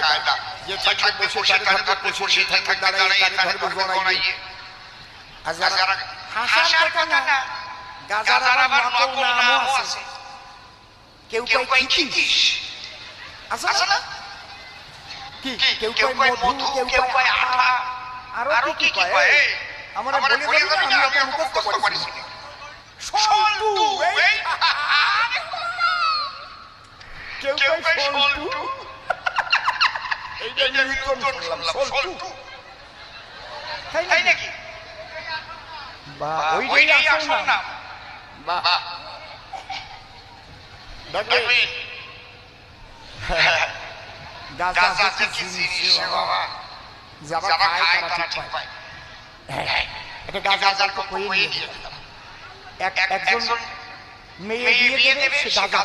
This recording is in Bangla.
কায়দা যে থাকবে বসে তার ধর্মে বসে যে থাকবে দাঁড়ায় তার ধর্মে গণাইয়ে আর যারা হাসার কথা না গাজার আবার নকল নামও আছে কেউ কয় খিটিস আছে না কি কেউ কয় মধু কেউ কয় আঠা আরো কি কয় আমরা বলে যাবে না আমি মুখস্থ করেছি সল্টু কেউ কয় সল্টু এইটা নিউটন বললাম সল্টু তাই নাকি বাহ ওইটাই আসল নাম বাহ দেখবে গাজা কি জিনিস বাবা যারা খায় তারা ঠিক পায় এটা গাজা কইয়ে দিয়ে একজন মেয়ে বিয়ে দেবে সে গাজা